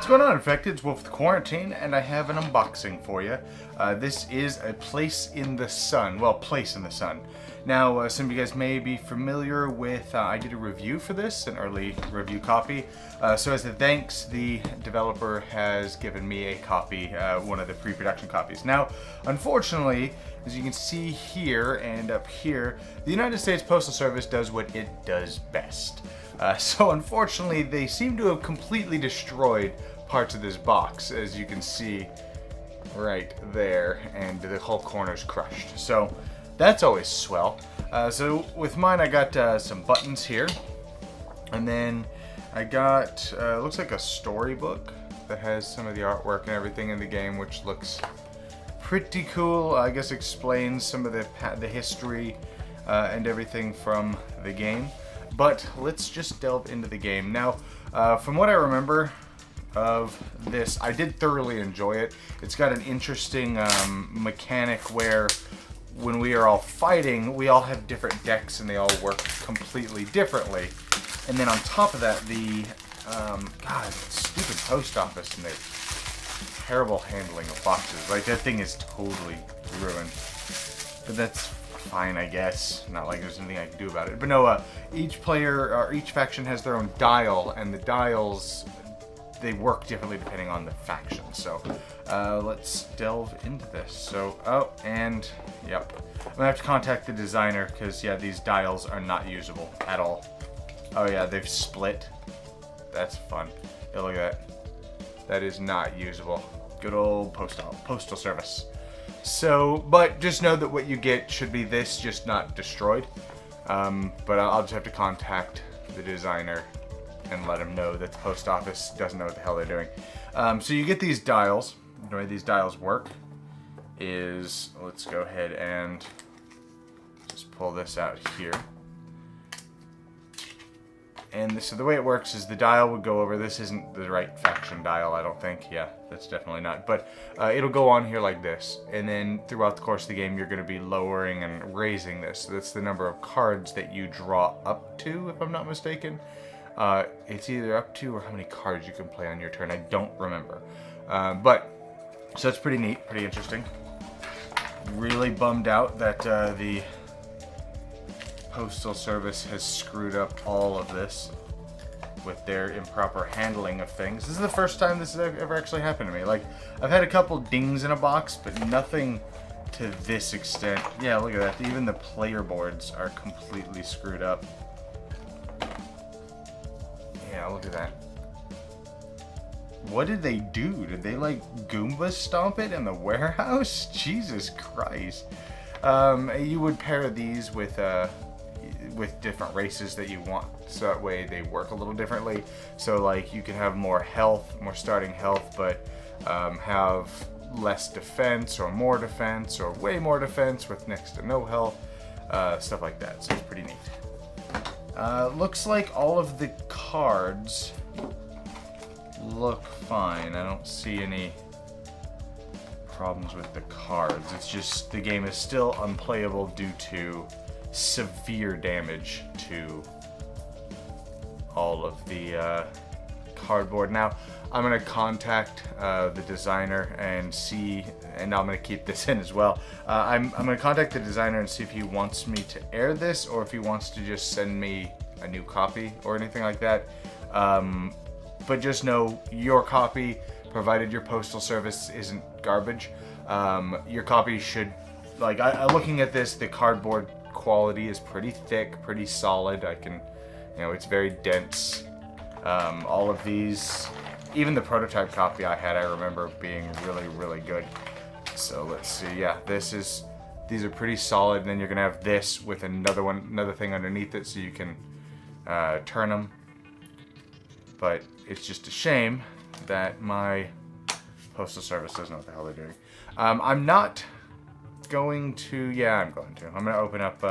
What's going on, Infected? It's Wolf the Quarantine, and I have an unboxing for you. This is a Place in the Sun. Well, Place in the Sun. Now, some of you guys may be familiar with, I did a review for this, an early review copy. So as a thanks, the developer has given me a copy, one of the pre-production copies. Now, unfortunately, as you can see here and up here, the United States Postal Service does what it does best. So unfortunately, they seem to have completely destroyed parts of this box, as you can see right there, and the whole corner's crushed. So that's always swell. So with mine, I got some buttons here, and then I got looks like a storybook that has some of the artwork and everything in the game, which looks pretty cool. I guess explains some of the history and everything from the game. But let's just delve into the game. Now, from what I remember of this, I did thoroughly enjoy it. It's got an interesting mechanic where when we are all fighting, we all have different decks and they all work completely differently. And then on top of that, the, God, stupid post office and their terrible handling of boxes. Like, that thing is totally ruined. But that's fine, I guess. Not like there's anything I can do about it. But no, each player, or each faction has their own dial, and the dials, they work differently depending on the faction. So, let's delve into this. So, oh, and, yep. I'm gonna have to contact the designer, because, yeah, these dials are not usable at all. Oh yeah, they've split. That's fun. Yeah, look at that. That is not usable. Good old postal service. So, but just know that what you get should be this, just not destroyed. But I'll just have to contact the designer and let him know that the post office doesn't know what the hell they're doing. So you get these dials. The way these dials work is, let's go ahead and just pull this out here. And so the way it works is the dial would go over. This isn't the right faction dial, I don't think. Yeah, that's definitely not. But it'll go on here like this. And then throughout the course of the game, you're going to be lowering and raising this. So that's the number of cards that you draw up to, if I'm not mistaken. It's either up to or how many cards you can play on your turn. I don't remember. So that's pretty neat, pretty interesting. Really bummed out that the Postal Service has screwed up all of this with their improper handling of things. This is the first time this has ever actually happened to me. Like, I've had a couple dings in a box, but nothing to this extent. Yeah, look at that. Even the player boards are completely screwed up. Yeah, look at that. What did they do? Did they, like, Goomba stomp it in the warehouse? Jesus Christ. You would pair these with different races that you want, so that way they work a little differently. So like you can have more health, more starting health, but have less defense or more defense or way more defense with next to no health, stuff like that. So it's pretty neat. Looks like all of the cards look fine. I don't see any problems with the cards. It's just the game is still unplayable due to severe damage to all of the cardboard. Now, I'm going to contact the designer and see, and I'm going to keep this in as well. I'm going to contact the designer and see if he wants me to air this or if he wants to just send me a new copy or anything like that. But just know your copy, provided your postal service isn't garbage, your copy should, like, looking at this, the cardboard quality is pretty thick, pretty solid. I can, you know, it's very dense. All of these, even the prototype copy I had, I remember being really, really good. So let's see, yeah, these are pretty solid, and then you're gonna have this with another thing underneath it so you can turn them. But it's just a shame that my postal service doesn't know what the hell they're doing. I'm not going to, yeah, I'm going to. I'm going to open up,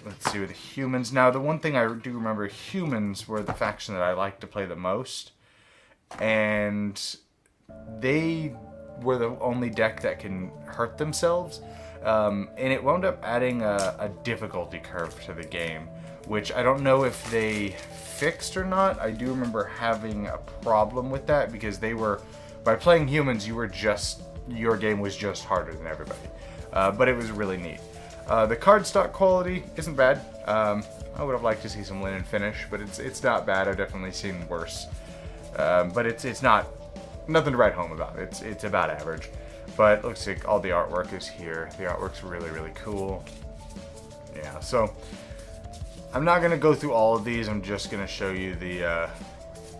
let's see, with the humans. Now, the one thing I do remember, humans were the faction that I liked to play the most. And they were the only deck that can hurt themselves. And it wound up adding a difficulty curve to the game, which I don't know if they fixed or not. I do remember having a problem with that because they were, by playing humans, your game was just harder than everybody. But it was really neat. The cardstock quality isn't bad. I would have liked to see some linen finish, but it's not bad. I've definitely seen worse. But it's not nothing to write home about. It's about average. But it looks like all the artwork is here. The artwork's really, really cool. Yeah, so I'm not gonna go through all of these. I'm just gonna show you the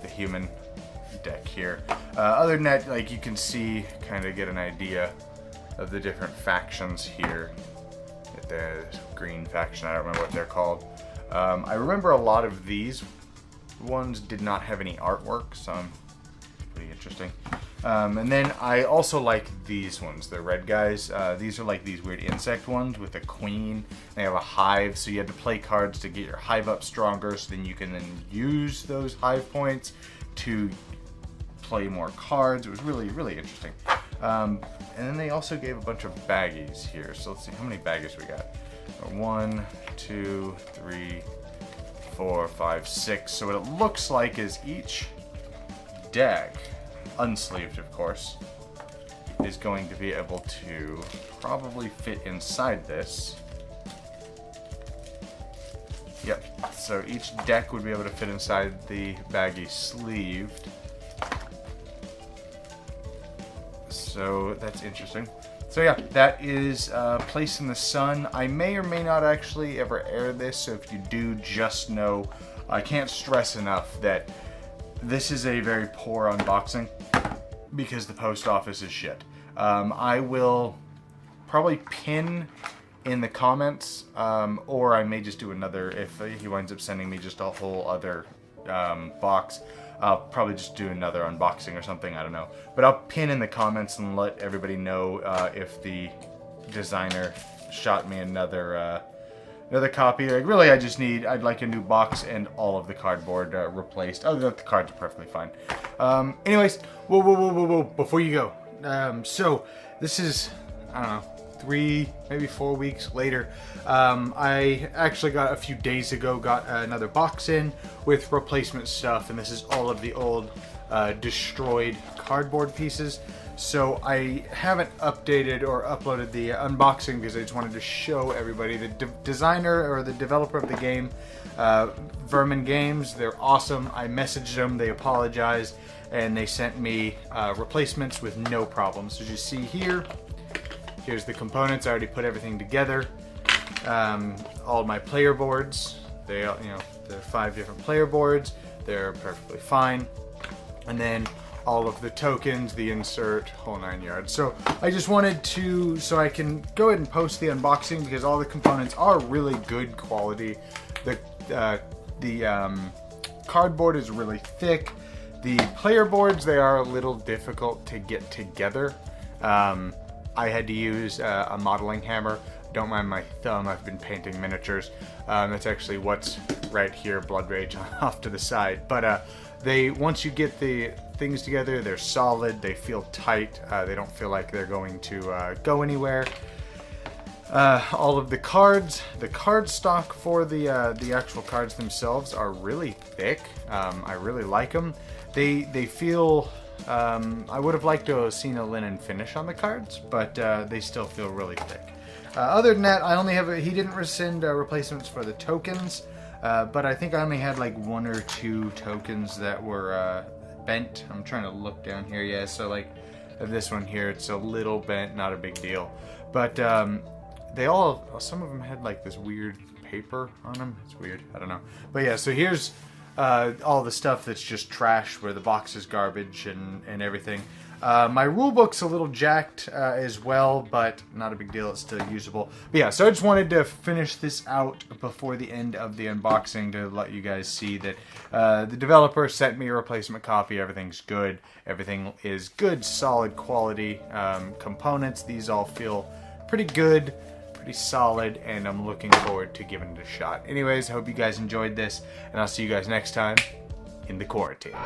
human deck here. Other than that, like you can see, kind of get an idea of the different factions here. The green faction, I don't remember what they're called. I remember a lot of these ones did not have any artwork, so pretty interesting. And then I also like these ones, the red guys. These are like these weird insect ones with a queen. They have a hive, so you had to play cards to get your hive up stronger, so then you can then use those hive points to play more cards. It was really, really interesting. And then they also gave a bunch of baggies here. So let's see how many baggies we got. 1, 2, 3, 4, 5, 6. So what it looks like is each deck, unsleeved of course, is going to be able to probably fit inside this. Yep, so each deck would be able to fit inside the baggie sleeved. So that's interesting. So yeah, that is Place in the Sun. I may or may not actually ever air this, so if you do, just know I can't stress enough that this is a very poor unboxing because the post office is shit. I will probably pin in the comments, or I may just do another, if he winds up sending me just a whole other box. I'll probably just do another unboxing or something, I don't know. But I'll pin in the comments and let everybody know if the designer shot me another copy. Like, really, I'd like a new box and all of the cardboard replaced. Other than that, the cards are perfectly fine. Anyways, whoa, before you go. So, this is, I don't know, 3, maybe 4 weeks later. I actually got a few days ago, got another box in with replacement stuff, and this is all of the old destroyed cardboard pieces. So I haven't updated or uploaded the unboxing because I just wanted to show everybody the designer or the developer of the game, Vermin Games. They're awesome. I messaged them, they apologized, and they sent me replacements with no problems. So as you see here, here's the components. I already put everything together. All my player boards, there are 5 different player boards. They're perfectly fine. And then all of the tokens, the insert, whole 9 yards. So I just wanted to, so I can go ahead and post the unboxing because all the components are really good quality. The cardboard is really thick. The player boards, they are a little difficult to get together. I had to use a modeling hammer. Don't mind my thumb, I've been painting miniatures. That's actually what's right here, Blood Rage off to the side. But once you get the things together, they're solid, they feel tight, they don't feel like they're going to go anywhere. All of the cards, the card stock for the actual cards themselves are really thick. I really like them. They feel, I would have liked to have seen a linen finish on the cards, but they still feel really thick. Other than that, I only have, he didn't rescind replacements for the tokens, but I think I only had like 1 or 2 tokens that were bent. I'm trying to look down here, yeah, so like this one here, it's a little bent, not a big deal. But they all, some of them had like this weird paper on them. It's weird, I don't know. But yeah, so here's all the stuff that's just trash, where the box is garbage and everything. My rulebook's a little jacked as well, but not a big deal, it's still usable. But yeah, so I just wanted to finish this out before the end of the unboxing to let you guys see that the developer sent me a replacement copy. Everything's good. Everything is good, solid quality components. These all feel pretty good, pretty solid, and I'm looking forward to giving it a shot. Anyways, I hope you guys enjoyed this, and I'll see you guys next time in the quarantine.